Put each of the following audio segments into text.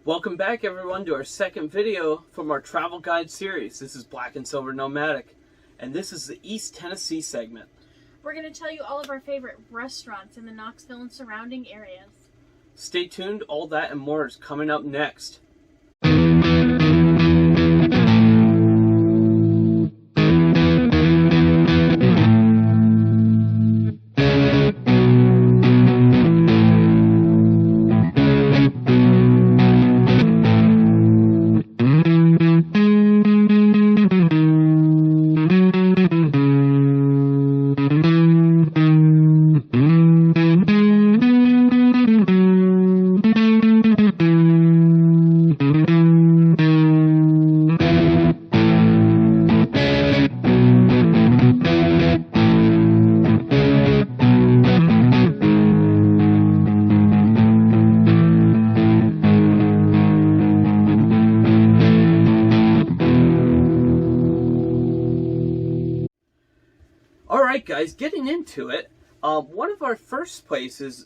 Welcome back everyone to our second video from our travel guide series. This is Black and Silver Nomadic, and this is the East Tennessee segment. We're going to tell you all of our favorite restaurants in the Knoxville and surrounding areas. Stay tuned, all that and more is coming up next. Alright guys, getting into it, one of our first places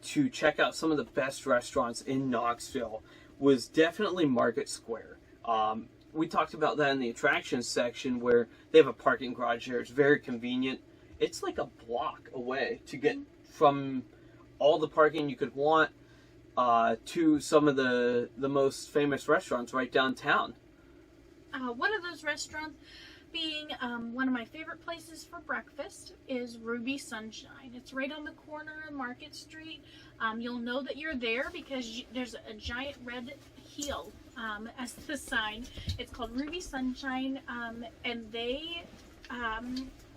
to check out some of the best restaurants in Knoxville was definitely Market Sqare. We talked about that in the attractions section where they have a parking garage there. It's very convenient. It's like a block away to get from all the parking you could want to some of the most famous restaurants right downtown. One of those restaurants being one of my favorite places for breakfast is Ruby Sunshine. It's right on the corner of Market Street. You'll know that you're there because there's a giant red heel as the sign. It's called Ruby Sunshine, and they,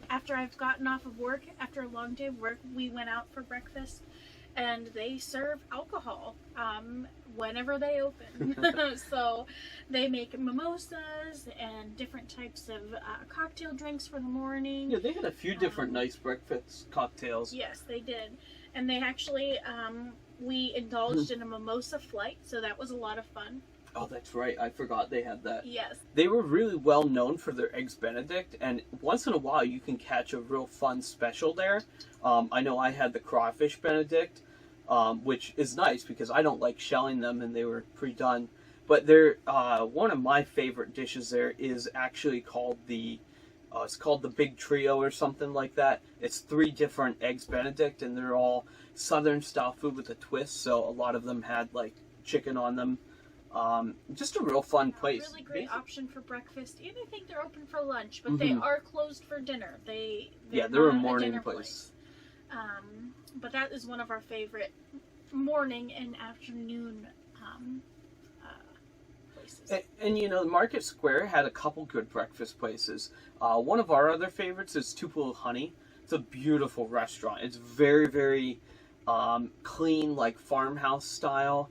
after I've gotten off of work, after a long day of work, we went out for breakfast, and they serve alcohol whenever they open. So they make mimosas and different types of cocktail drinks for the morning. Yeah, they had a few different nice breakfast cocktails. Yes, they did. And they actually, we indulged in a mimosa flight, so that was a lot of fun. Oh, that's right. I forgot they had that. Yes. They were really well known for their Eggs Benedict, and once in a while you can catch a real fun special there. I know I had the Crawfish Benedict, which is nice because I don't like shelling them and they were pre-done. But they're, one of my favorite dishes there is actually called it's called the Big Trio or something like that. It's 3 different Eggs Benedict and they're all Southern style food with a twist, so a lot of them had like chicken on them. Just a real fun place. Really great option for breakfast, and I think they're open for lunch, but they are closed for dinner. They're a morning place. But that is one of our favorite morning and afternoon places. And you know, Market Sqare had a couple good breakfast places. One of our other favorites is Tupelo Honey. It's a beautiful restaurant. It's very, very clean, like farmhouse style.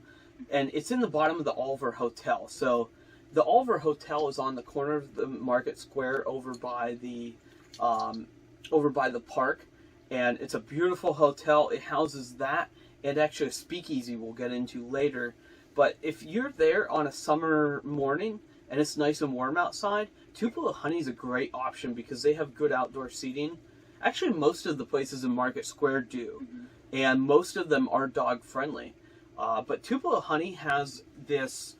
And it's in the bottom of the Oliver Hotel. So the Oliver Hotel is on the corner of the Market Sqare over by the park. And it's a beautiful hotel. It houses that and actually a speakeasy we'll get into later. But if you're there on a summer morning and it's nice and warm outside, Tupelo Honey is a great option because they have good outdoor seating. Actually, most of the places in Market Sqare do. And most of them are dog friendly. But Tupelo Honey has this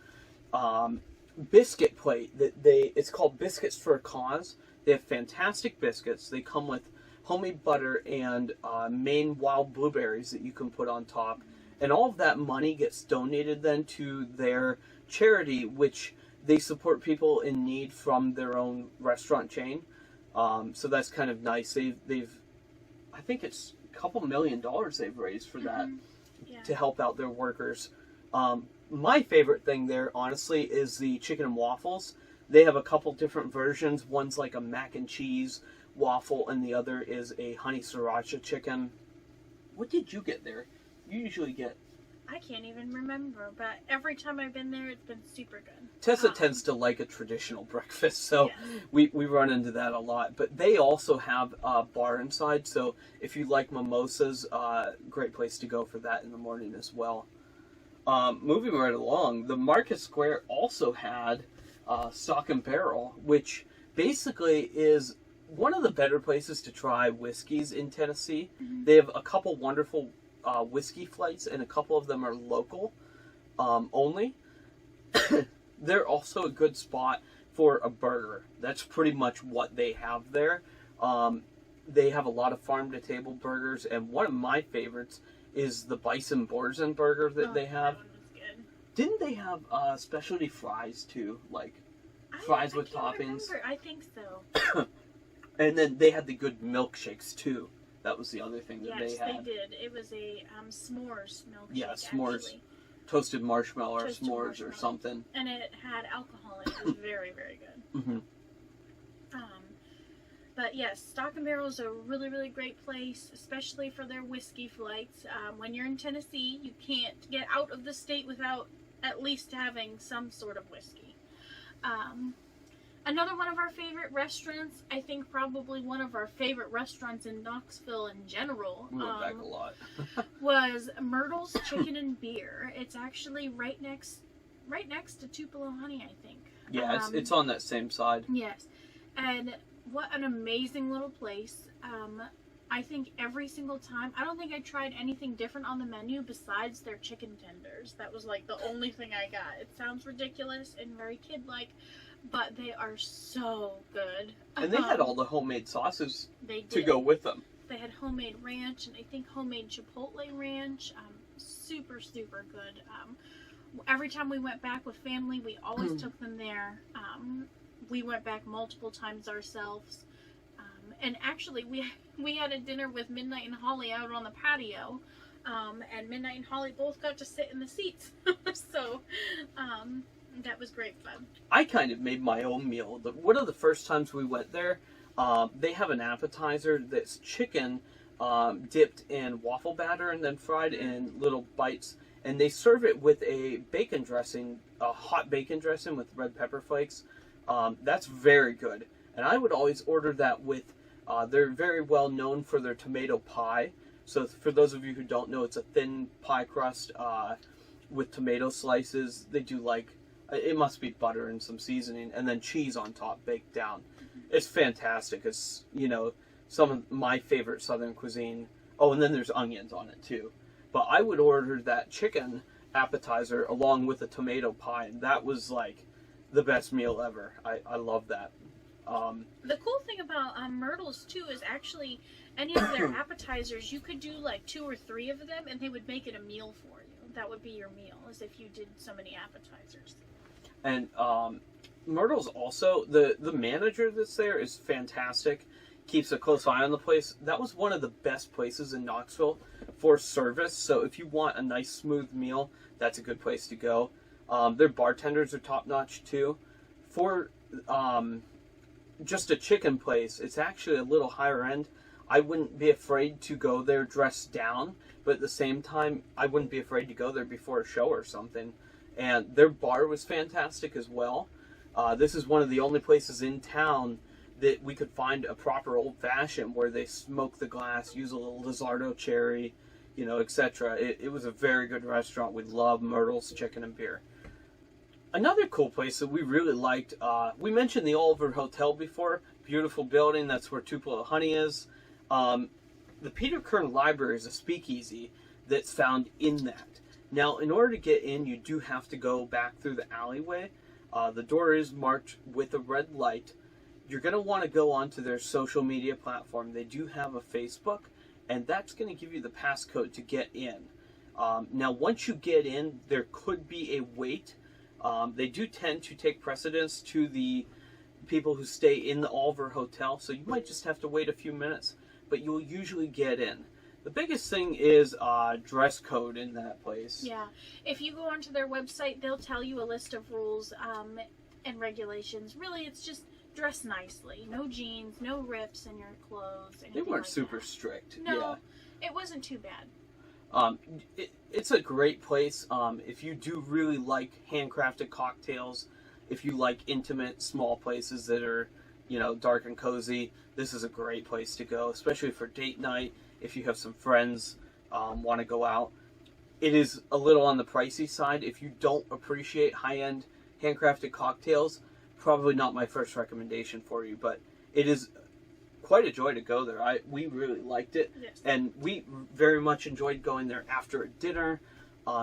biscuit plate that it's called Biscuits for a Cause. They have fantastic biscuits. They come with homemade butter and Maine wild blueberries that you can put on top. And all of that money gets donated then to their charity, which they support people in need from their own restaurant chain. So that's kind of nice. They've I think it's a couple $1 million they've raised for that. To help out their workers. My favorite thing there, honestly, is the chicken and waffles. They have a couple different versions. One's like a mac and cheese waffle, and the other is a honey sriracha chicken. What did you get there? You usually get... I can't even remember, but every time I've been there, it's been super good. Tessa tends to like a traditional breakfast, so we run into that a lot. But they also have a bar inside, so if you like mimosas, great place to go for that in the morning as well. Moving right along, the Market Sqare also had Stock and Barrel, which basically is one of the better places to try whiskeys in Tennessee. Mm-hmm. They have a couple wonderful whiskey flights, and a couple of them are local only. they're also a good spot for a burger. That's pretty much what they have there. They have a lot of farm-to-table burgers, and one of my favorites is the bison Borzen burger that they have. That one was good. Didn't they have specialty fries too, like fries with toppings? Remember. I think so. And then they had the good milkshakes too. That was the other thing that Yes, they had. they did. It was a s'mores milkshake. Yeah, s'mores. Actually. Toasted marshmallow or Toasted s'mores marshmallow. or something. And it had alcohol in it. It was very, very good. Mm-hmm. But yes, Stock and Barrel is a really, really great place, especially for their whiskey flights. When you're in Tennessee, you can't get out of the state without at least having some sort of whiskey. Another one of our favorite restaurants, I think probably one of our favorite restaurants in Knoxville in general, We went back a lot. was Myrtle's Chicken and Beer. It's actually right next to Tupelo Honey, I think. Yeah, it's on that same side. Yes, and what an amazing little place. I think every single time, I don't think I tried anything different on the menu besides their chicken tenders. That was like the only thing I got. It sounds ridiculous and very kid-like, but they are so good. And they had all the homemade sauces they did. to go with them. They had homemade ranch and I think homemade chipotle ranch. Super, super good. Every time we went back with family, we always took them there. We went back multiple times ourselves. And actually, we had a dinner with Midnight and Holly out on the patio. And Midnight and Holly both got to sit in the seats. So, that was great fun. I kind of made my own meal. One of the first times we went there, they have an appetizer that's chicken dipped in waffle batter and then fried in little bites. And they serve it with a bacon dressing, a hot bacon dressing with red pepper flakes. That's very good. And I would always order that with, they're very well known for their tomato pie. So for those of you who don't know, it's a thin pie crust with tomato slices. They do like, it must be butter and some seasoning, and then cheese on top baked down. It's fantastic. It's, you know, some of my favorite Southern cuisine. Oh, and then there's onions on it too. But I would order that chicken appetizer along with a tomato pie, and that was like the best meal ever. I love that. The cool thing about Myrtle's too is actually any of their appetizers, you could do like 2 or 3 of them and they would make it a meal for you. That would be your meal, as if you did so many appetizers. And Myrtle's also, the manager that's there is fantastic. Keeps a close eye on the place. That was one of the best places in Knoxville for service. So if you want a nice smooth meal, that's a good place to go. Their bartenders are top notch too. For just a chicken place, it's actually a little higher end. I wouldn't be afraid to go there dressed down, but at the same time, I wouldn't be afraid to go there before a show or something. And their bar was fantastic as well. This is one of the only places in town that we could find a proper old-fashioned where they smoke the glass, use a little Lizardo cherry, you know, etc. It was a very good restaurant. We love Myrtle's Chicken and Beer. Another cool place that we really liked, we mentioned the Oliver Hotel before. Beautiful building. That's where Tupelo Honey is. The Peter Kern Library is a speakeasy that's found in that. Now, in order to get in, you do have to go back through the alleyway. The door is marked with a red light. You're going to want to go onto their social media platform. They do have a Facebook, and that's going to give you the passcode to get in. Now, once you get in, there could be a wait. They do tend to take precedence to the people who stay in the Oliver Hotel, so you might just have to wait a few minutes, but you'll usually get in. The biggest thing is dress code in that place. Yeah. If you go onto their website, they'll tell you a list of rules and regulations. Really, it's just dress nicely. No jeans, no rips in your clothes. They weren't like super that. strict. No, yeah. It wasn't too bad. It's a great place. If you do really like handcrafted cocktails, if you like intimate, small places that are, you know, dark and cozy, this is a great place to go, especially for date night. If you have some friends want to go out, it is a little on the pricey side. If you don't appreciate high-end handcrafted cocktails, probably not my first recommendation for you, but it is quite a joy to go there. We really liked it, Yes. and we very much enjoyed going there after a dinner,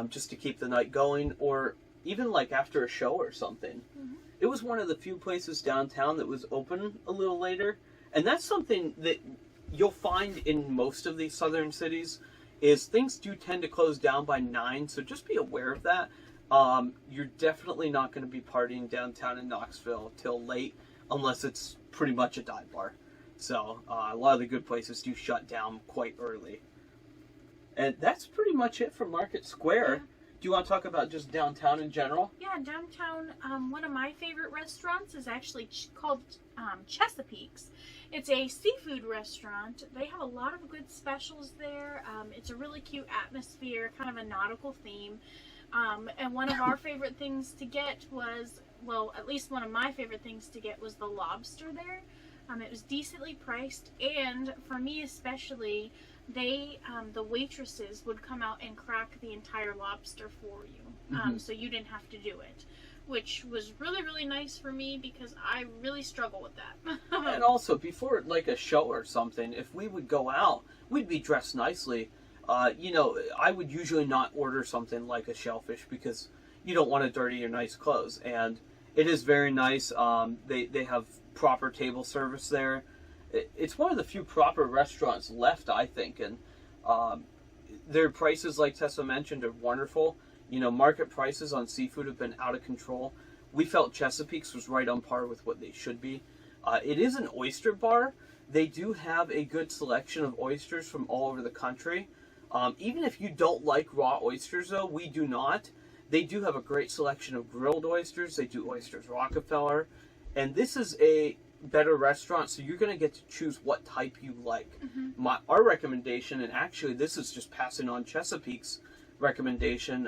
just to keep the night going, or even like after a show or something. Mhm. It was one of the few places downtown that was open a little later. And that's something that you'll find in most of these southern cities is things do tend to close down by 9, so just be aware of that. You're definitely not going to be partying downtown in Knoxville till late unless it's pretty much a dive bar. So a lot of the good places do shut down quite early. And that's pretty much it for Market Square. Yeah. Do you want to talk about just downtown in general? Yeah, downtown, one of my favorite restaurants is actually called Chesapeake's. It's a seafood restaurant. They have a lot of good specials there. It's a really cute atmosphere, kind of a nautical theme. And one of our favorite things to get was, well, at least one of my favorite things to get was the lobster there. It was decently priced, and for me especially, the waitresses would come out and crack the entire lobster for you, so you didn't have to do it, which was really, really nice for me because I really struggle with that. And also, before like a show or something, if we would go out, we'd be dressed nicely. I would usually not order something like a shellfish because you don't want to dirty your nice clothes, and it is very nice. They have proper table service there. It's one of the few proper restaurants left, I think, and their prices, like Tessa mentioned, are wonderful. Market prices on seafood have been out of control. We felt Chesapeake's was right on par with what they should be. It is an oyster bar. They do have a good selection of oysters from all over the country. Even if you don't like raw oysters, though, we do not. They do have a great selection of grilled oysters. They do oysters Rockefeller. And this is a better restaurant, so you're going to get to choose what type you like. Our recommendation, and actually this is just passing on Chesapeake's recommendation,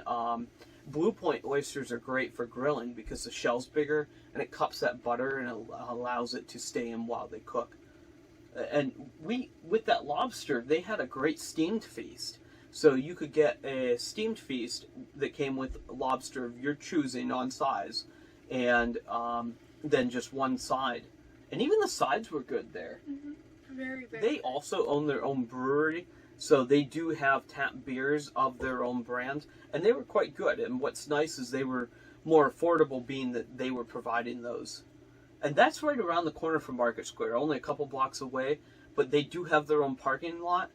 Blue Point oysters are great for grilling because the shell's bigger and it cups that butter and it allows it to stay in while they cook. And with that lobster, they had a great steamed feast. So you could get a steamed feast that came with lobster of your choosing on size, and then just one side. And even the sides were good there. Very, very They good. also own their own brewery, so they do have tap beers of their own brand, and they were quite good. And what's nice is they were more affordable, being that they were providing those. And that's right around the corner from Market Square, only a couple blocks away, but they do have their own parking lot.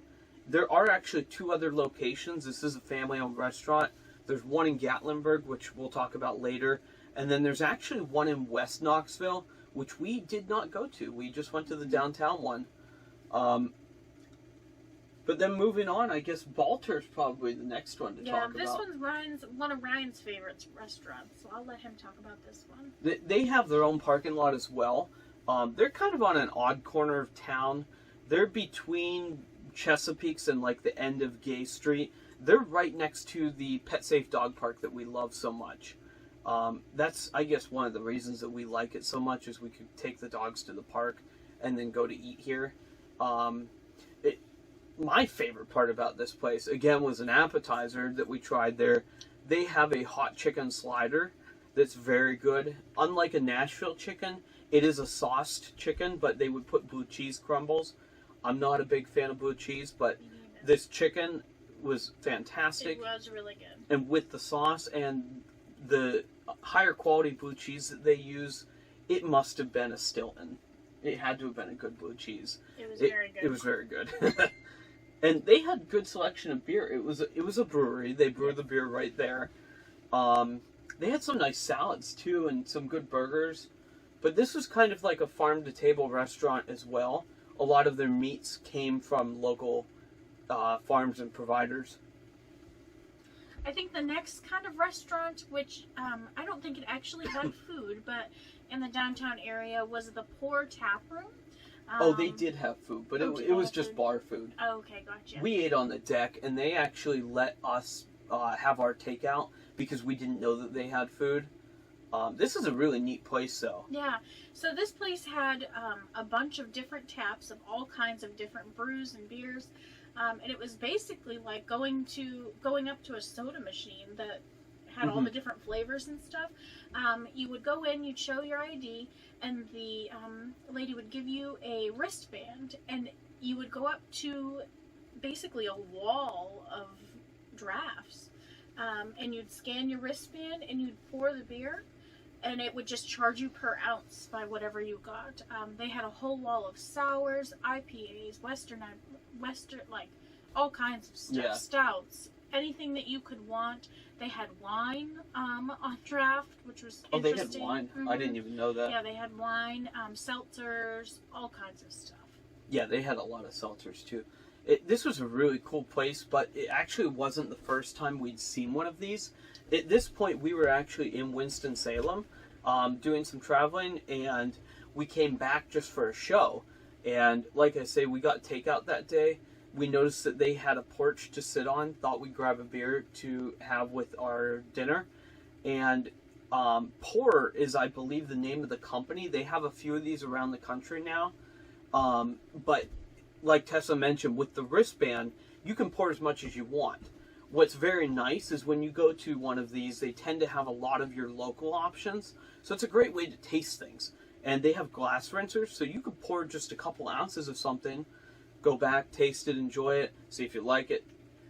There are actually 2 other locations. This is a family-owned restaurant. There's one in Gatlinburg, which we'll talk about later, and then there's actually one in West Knoxville, which we did not go to. We just went to the downtown one. But then moving on, I guess Balter's probably the next one to talk about. Yeah, this one's one of Ryan's favorite restaurants, so I'll let him talk about this one. They have their own parking lot as well. They're kind of on an odd corner of town. They're between Chesapeake's and like the end of Gay Street. They're right next to the Pet Safe Dog Park that we love so much. That's, I guess, one of the reasons that we like it so much is we could take the dogs to the park and then go to eat here. My favorite part about this place, again, was an appetizer that we tried there. They have a hot chicken slider that's very good. Unlike a Nashville chicken, it is a sauced chicken, but they would put blue cheese crumbles. I'm not a big fan of blue cheese, but this chicken was fantastic. It was really good. And with the sauce and the higher quality blue cheese that they use, it must have been a Stilton. It had to have been a good blue cheese. It was very good. It was very good. And they had good selection of beer. It was a brewery. They brew the beer right there. They had some nice salads too and some good burgers. But this was kind of like a farm-to-table restaurant as well. A lot of their meats came from local farms and providers. I think the next kind of restaurant, which I don't think it actually had food, but in the downtown area, was the Pour Tap Room. They did have food, but it was just bar food. Oh, okay, gotcha. We ate on the deck, and they actually let us have our takeout because we didn't know that they had food. This is a really neat place, though. Yeah, so this place had a bunch of different taps of all kinds of different brews and beers, and it was basically like going up to a soda machine that had all the different flavors and stuff. You would go in, you'd show your ID, and the lady would give you a wristband, and you would go up to basically a wall of drafts and you'd scan your wristband and you'd pour the beer, and it would just charge you per ounce by whatever you got. They had a whole wall of sours, IPAs, Western, like all kinds of stuff, Yeah. stouts, anything that you could want. They had wine on draft, which was Oh, they interesting. had wine. Mhm. I didn't even know that. Yeah, they had wine, seltzers, all kinds of stuff. Yeah, they had a lot of seltzers too. This was a really cool place, but it actually wasn't the first time we'd seen one of these. At this point, we were actually in Winston-Salem doing some traveling, and we came back just for a show. And like I say, we got takeout that day. We noticed that they had a porch to sit on, thought we'd grab a beer to have with our dinner. And Pour is, I believe, the name of the company. They have a few of these around the country now. But like Tessa mentioned, with the wristband, you can pour as much as you want. What's very nice is when you go to one of these, they tend to have a lot of your local options. So it's a great way to taste things. And they have glass rinsers, so you can pour just a couple ounces of something, go back, taste it, enjoy it, see if you like it,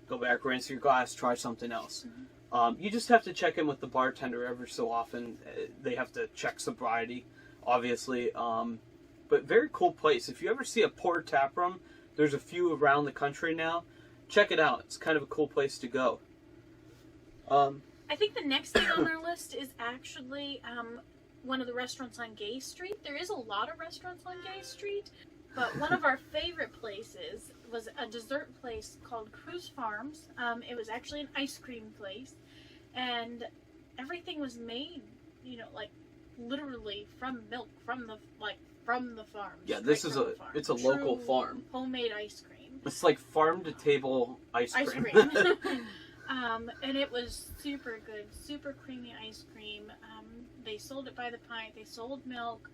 go back, rinse your glass, try something else. Mm-hmm. You just have to check in with the bartender every so often. They have to check sobriety, obviously. But very cool place. If you ever see a Pour tap room, there's a few around the country now. Check it out. It's kind of a cool place to go. I think the next thing on our list is actually one of the restaurants on Gay Street. There is a lot of restaurants on Gay Street, but one of our favorite places was a dessert place called Cruze Farms. It was actually an ice cream place, and everything was made, like literally from milk, from the farm. Yeah, this is it's a local farm. Homemade ice cream. It's like farm to table ice cream. Ice cream. And it was super good, super creamy ice cream. They sold it by the pint. They sold milk.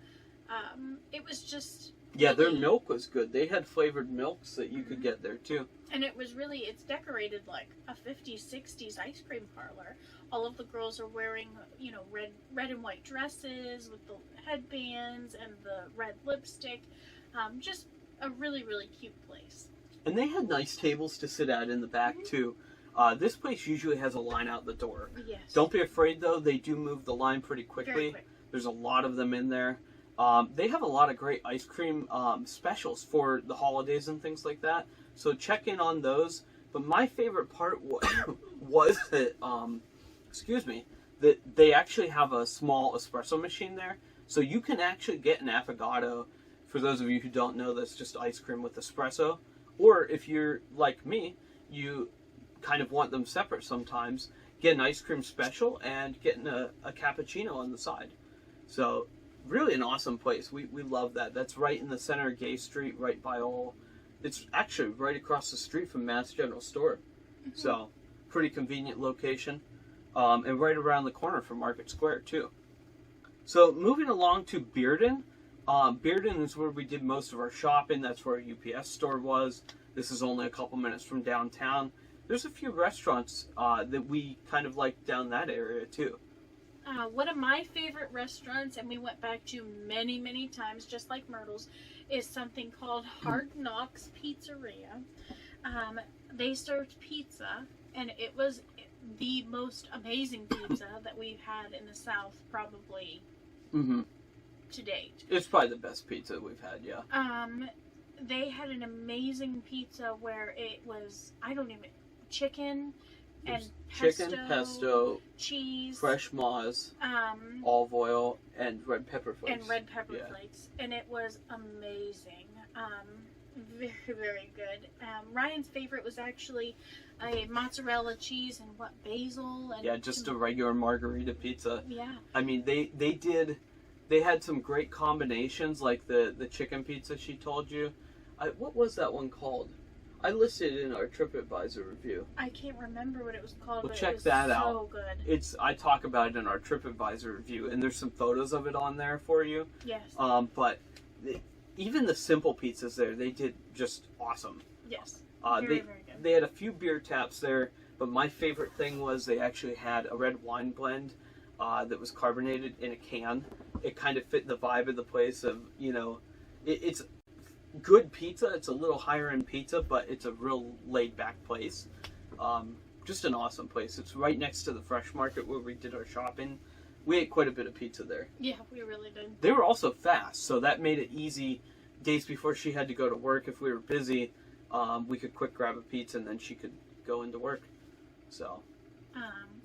It was just... Yeah, their milk was good. They had flavored milks that you could get there too. And it was really, it's decorated like a 50s, 60s ice cream parlor. All of the girls are wearing, red and white dresses with the headbands and the red lipstick. Just a really, really cute place. And they had nice tables to sit at in the back too. This place usually has a line out the door. Yes. Don't be afraid though, they do move the line pretty quickly. Very quick. There's a lot of them in there. They have a lot of great ice cream specials for the holidays and things like that. So check in on those. But my favorite part was that, that they actually have a small espresso machine there. So you can actually get an affogato. For those of you who don't know, that's just ice cream with espresso. Or if you're like me, you kind of want them separate sometimes, get an ice cream special and getting a cappuccino on the side. So really an awesome place. We love that. That's right in the center of Gay Street, right by it's actually right across the street from Mass General Store. Mm-hmm. So pretty convenient location. And right around the corner from Market Square too. So moving along to Bearden. Bearden is where we did most of our shopping. That's where our UPS store was. This is only a couple minutes from downtown. There's a few restaurants that we kind of like down that area too. One of my favorite restaurants, and we went back to many, many times, just like Myrtle's, is something called Hard Knox Pizzeria. They served pizza, and it was the most amazing pizza that we've had in the South, probably to date. It's probably the best pizza we've had, yeah. They had an amazing pizza where it was, chicken and pesto, cheese, fresh moz, olive oil, and red pepper flakes. Flakes. And it was amazing. Very, very good. Ryan's favorite was actually a mozzarella cheese and basil. And just a regular margarita pizza. Yeah. I mean, they had some great combinations, like the chicken pizza she told you. What was that one called? I listed it in our TripAdvisor review. I can't remember what it was called, but check it was that so out. good. I talk about it in our TripAdvisor review, and there's some photos of it on there for you. Yes. But even the simple pizzas there, they did just awesome. Yes. Very good. They had a few beer taps there, but my favorite thing was they actually had a red wine blend that was carbonated in a can. It kind of fit the vibe of the place of, it's good pizza. It's a little higher end pizza, but it's a real laid back place. just an awesome place. It's right next to the Fresh Market where we did our shopping. We ate quite a bit of pizza there. Yeah, we really did. They were also fast, so that made it easy. Days before she had to go to work, if we were busy, we could quick grab a pizza and then she could go into work. So,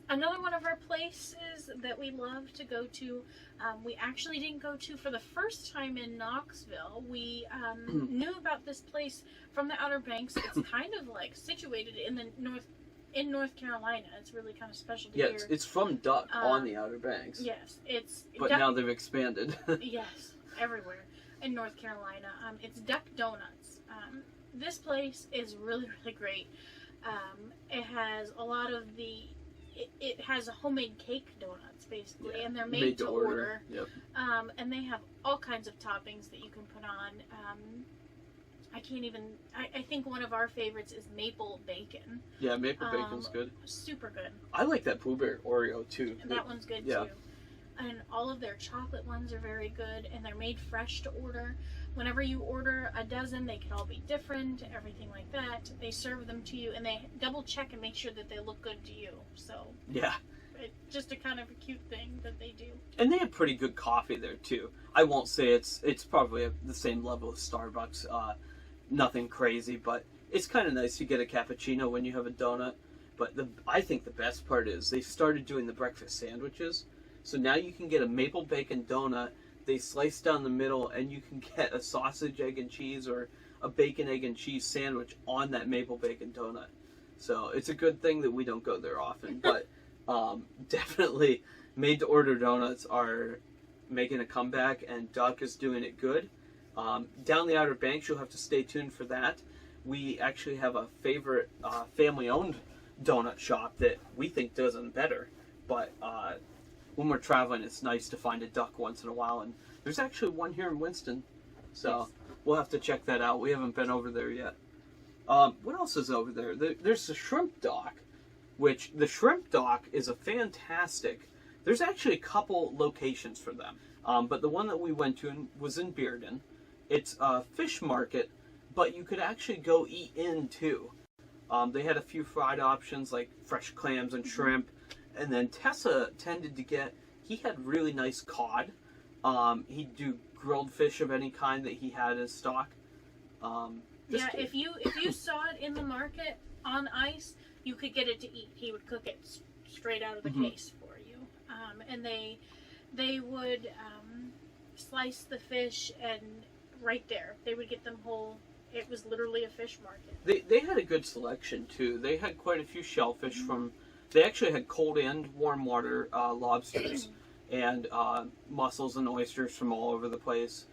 another one of our places that we love to go to, we actually didn't go to for the first time in Knoxville. We knew about this place from the Outer Banks. It's kind of like situated in the North Carolina. It's really kind of special to hear. Yeah, it's from Duck on the Outer Banks. Yes, it's. But now they've expanded. Yes, everywhere in North Carolina. It's Duck Donuts. This place is really, really great. It has a lot of it has homemade cake donuts, basically, and they're made to order. Yep. And they have all kinds of toppings that you can put on. I think one of our favorites is maple bacon. Yeah, maple bacon's good. Super good. I like that Pooh Bear Oreo, too. And that one's good, too. And all of their chocolate ones are very good, and they're made fresh to order. Whenever you order a dozen, they can all be different, everything like that. They serve them to you, and they double check and make sure that they look good to you. So yeah, it's just a kind of a cute thing that they do. And they have pretty good coffee there too. I won't say it's probably the same level as Starbucks. Nothing crazy, but it's kind of nice to get a cappuccino when you have a donut. But I think the best part is they started doing the breakfast sandwiches. So now you can get a maple bacon donut. They slice down the middle, and you can get a sausage, egg, and cheese, or a bacon, egg, and cheese sandwich on that maple bacon donut. So it's a good thing that we don't go there often. But definitely, made-to-order donuts are making a comeback, and Duck is doing it good. Down the Outer Banks, you'll have to stay tuned for that. We actually have a favorite family-owned donut shop that we think does them better. But when we're traveling, it's nice to find a Duck once in a while. And there's actually one here in Winston. So yes. We'll have to check that out. We haven't been over there yet. What else is over there? There's the Shrimp Dock, which the Shrimp Dock is a fantastic... There's actually a couple locations for them. But the one that we went to was in Bearden. It's a fish market, but you could actually go eat in too. They had a few fried options like fresh clams and shrimp. And then Tessa tended to get, he had really nice cod. He'd do grilled fish of any kind that he had in stock. Yeah, if you saw it in the market on ice, you could get it to eat. He would cook it straight out of the case for you. And they would slice the fish, and right there, they would get them whole. It was literally a fish market. They had a good selection too. They had quite a few shellfish from... They actually had cold and warm water lobsters and mussels and oysters from all over the place.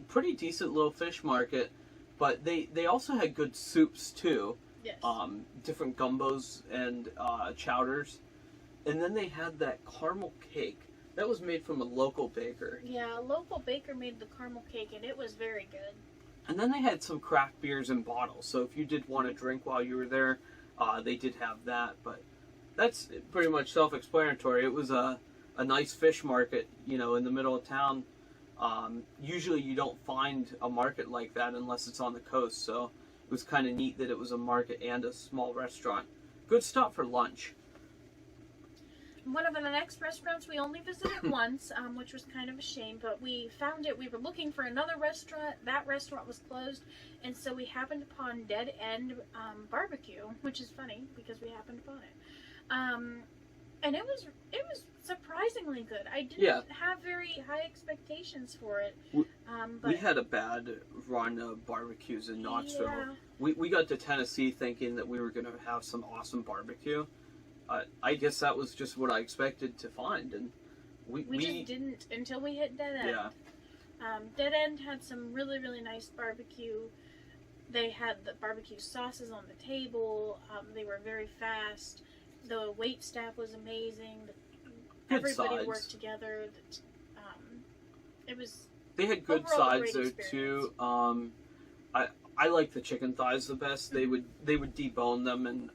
Pretty decent little fish market, but they also had good soups too. Yes. Different gumbos and chowders. And then they had that caramel cake. That was made from a local baker. Yeah, a local baker made the caramel cake, and it was very good. And then they had some craft beers in bottles. So if you did want to drink while you were there, they did have that. But that's pretty much self-explanatory. It was a nice fish market, in the middle of town. Usually you don't find a market like that unless it's on the coast. So it was kind of neat that it was a market and a small restaurant. Good stop for lunch. One of the next restaurants we only visited once, which was kind of a shame, but we found it. We were looking for another restaurant. That restaurant was closed, and so we happened upon Dead End BBQ, which is funny because we happened upon it. And it was surprisingly good. I didn't have very high expectations for it. But we had a bad run of barbecues in Knoxville. Yeah. We got to Tennessee thinking that we were going to have some awesome barbecue. I guess that was just what I expected to find, and we just didn't until we hit Dead End. Yeah. Dead End had some really, really nice barbecue. They had the barbecue sauces on the table. They were very fast. The wait staff was amazing. Everybody worked together. It was. They had good sides there too. I like the chicken thighs the best. They would debone them and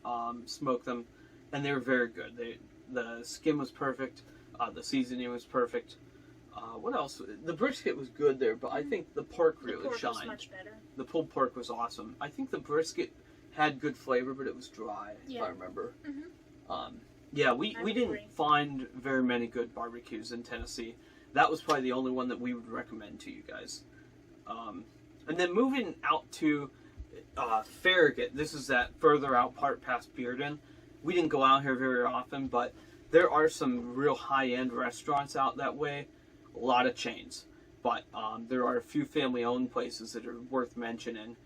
smoke them. And they were very good. The skin was perfect. The seasoning was perfect. What else? The brisket was good there, but I think the pork really shined. Was much better. The pulled pork was awesome. I think the brisket had good flavor, but it was dry, if I remember. Mm-hmm. Yeah, we didn't find very many good barbecues in Tennessee. That was probably the only one that we would recommend to you guys. And then moving out to Farragut, this is that further out part past Bearden. We didn't go out here very often, but there are some real high-end restaurants out that way. A lot of chains. But there are a few family-owned places that are worth mentioning.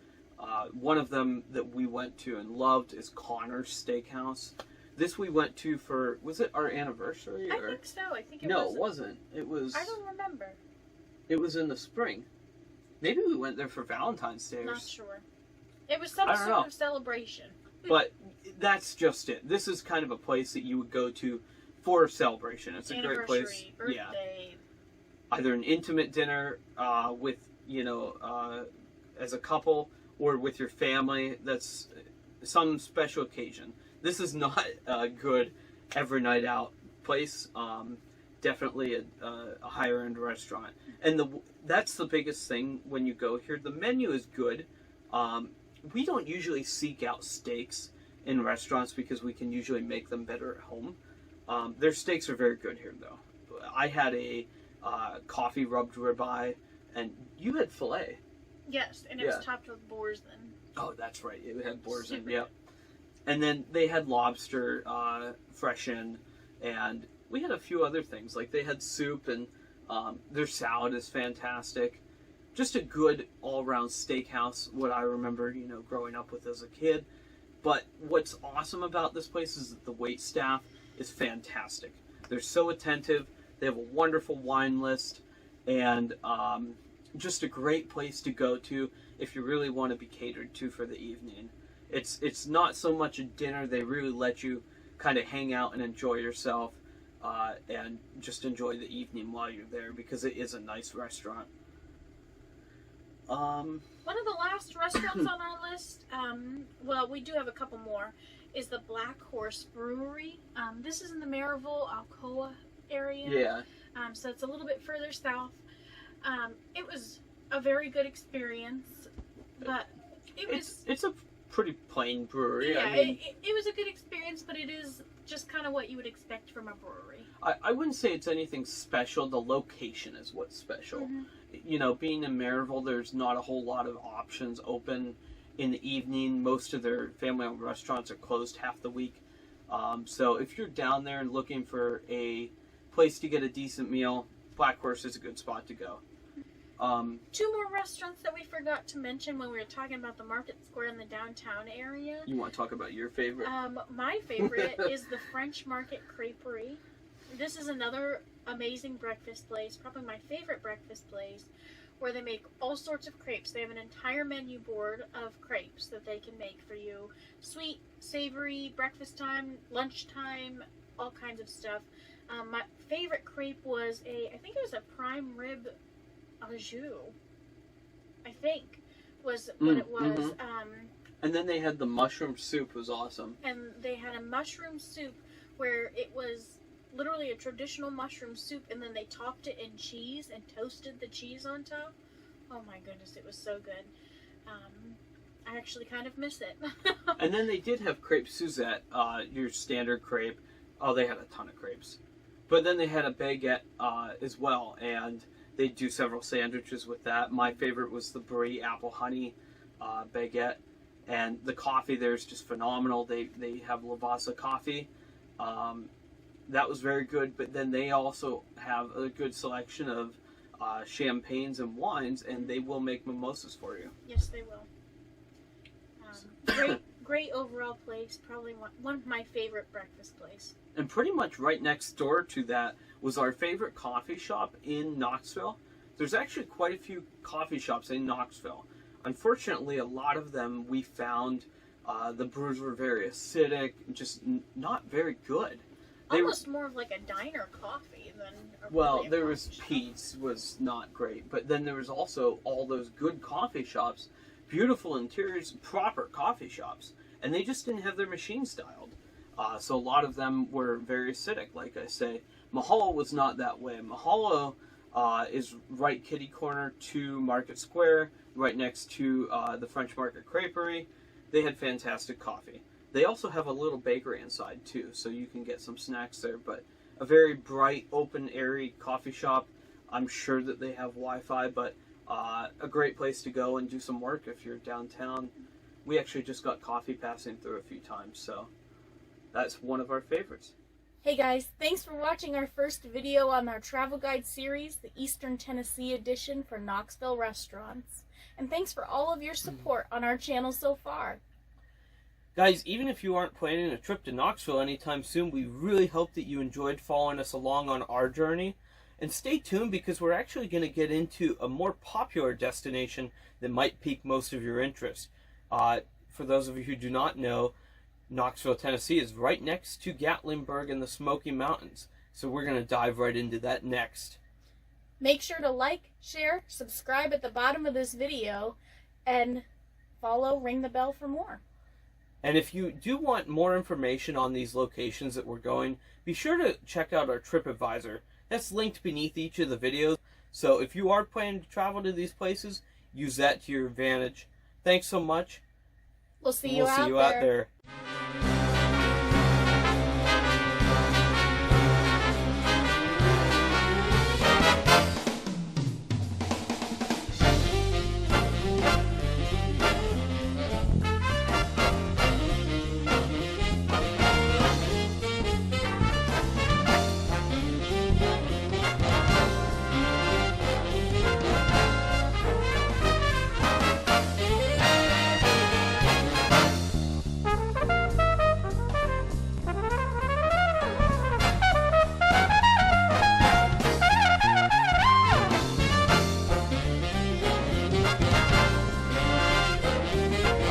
One of them that we went to and loved is Connor's Steakhouse. This we went to for, was it our anniversary? I think so. I think it was. No, it wasn't. It was... I don't remember. It was in the spring. Maybe we went there for Valentine's Day. Not sure. It was some sort of celebration. But that's just it. This is kind of a place that you would go to for a celebration. It's a great place. Birthday. Yeah. Either an intimate dinner with, as a couple, or with your family. That's some special occasion. This is not a good every night out place. Definitely a higher end restaurant. And that's the biggest thing when you go here. The menu is good. We don't usually seek out steaks in restaurants because we can usually make them better at home. Their steaks are very good here, though. I had a coffee rubbed ribeye, and you had filet. Yes, and it was topped with boursin. Oh, that's right. It had boursin, yep. And then they had lobster fresh in, and we had a few other things. Like they had soup, and their salad is fantastic. Just a good all-around steakhouse, what I remember, growing up with as a kid. But what's awesome about this place is that the wait staff is fantastic. They're so attentive. They have a wonderful wine list, and just a great place to go to if you really want to be catered to for the evening. It's not so much a dinner. They really let you kind of hang out and enjoy yourself and just enjoy the evening while you're there because it is a nice restaurant. One of the last restaurants on our list, well, we do have a couple more, is the Black Horse Brewery. This is in the Maryville, Alcoa area. Yeah. So it's a little bit further south. It was a very good experience, but it's a pretty plain brewery. Yeah, I mean, it was a good experience, but it is just kind of what you would expect from a brewery. I wouldn't say it's anything special. The location is what's special. Mm-hmm. Being in Maryville, there's not a whole lot of options open in the evening. Most of their family-owned restaurants are closed half the week. So if you're down there and looking for a place to get a decent meal, Black Horse is a good spot to go. Two more restaurants that we forgot to mention when we were talking about the Market Square in the downtown area. You want to talk about your favorite? My favorite is the French Market Creperie. This is another amazing breakfast place, probably my favorite breakfast place, where they make all sorts of crepes. They have an entire menu board of crepes that they can make for you. Sweet, savory, breakfast time, lunchtime, all kinds of stuff. My favorite crepe was I think it was a prime rib au jus, I think, was what it was. Mm-hmm. And then they had the mushroom soup, was awesome. And they had a mushroom soup where it was literally a traditional mushroom soup, and then they topped it in cheese and toasted the cheese on top. Oh my goodness, it was so good. I actually kind of miss it. And then they did have crepe Suzette, your standard crepe. Oh, they had a ton of crepes. But then they had a baguette as well, and they do several sandwiches with that. My favorite was the Brie apple honey baguette, and the coffee there is just phenomenal. They have Lavazza coffee. That was very good, but then they also have a good selection of champagnes and wines, and they will make mimosas for you. Yes, they will. Great overall place. Probably one of my favorite breakfast places. And pretty much right next door to that was our favorite coffee shop in Knoxville. There's actually quite a few coffee shops in Knoxville. Unfortunately, a lot of them we found the brews were very acidic, just not very good. Almost more of like a diner coffee than there was Pete's was not great, but then there was also all those good coffee shops, beautiful interiors, proper coffee shops, and they just didn't have their machines dialed. So a lot of them were very acidic, like I say. Mahalo was not that way. Mahalo is right kitty corner to Market Square, right next to the French Market Creperie, They had fantastic coffee. They also have a little bakery inside too, so you can get some snacks there. But a very bright, open, airy coffee shop. I'm sure that they have Wi-Fi, but a great place to go and do some work if you're downtown. We actually just got coffee passing through a few times, so that's one of our favorites. Hey guys, thanks for watching our first video on our travel guide series, the Eastern Tennessee edition for Knoxville restaurants. And thanks for all of your support on our channel so far. Guys, even if you aren't planning a trip to Knoxville anytime soon, we really hope that you enjoyed following us along on our journey. And stay tuned because we're actually going to get into a more popular destination that might pique most of your interest. For those of you who do not know, Knoxville, Tennessee is right next to Gatlinburg in the Smoky Mountains. So we're going to dive right into that next. Make sure to like, share, subscribe at the bottom of this video, and ring the bell for more. And if you do want more information on these locations that we're going, be sure to check out our TripAdvisor. That's linked beneath each of the videos. So if you are planning to travel to these places, use that to your advantage. Thanks so much. We'll see you out there.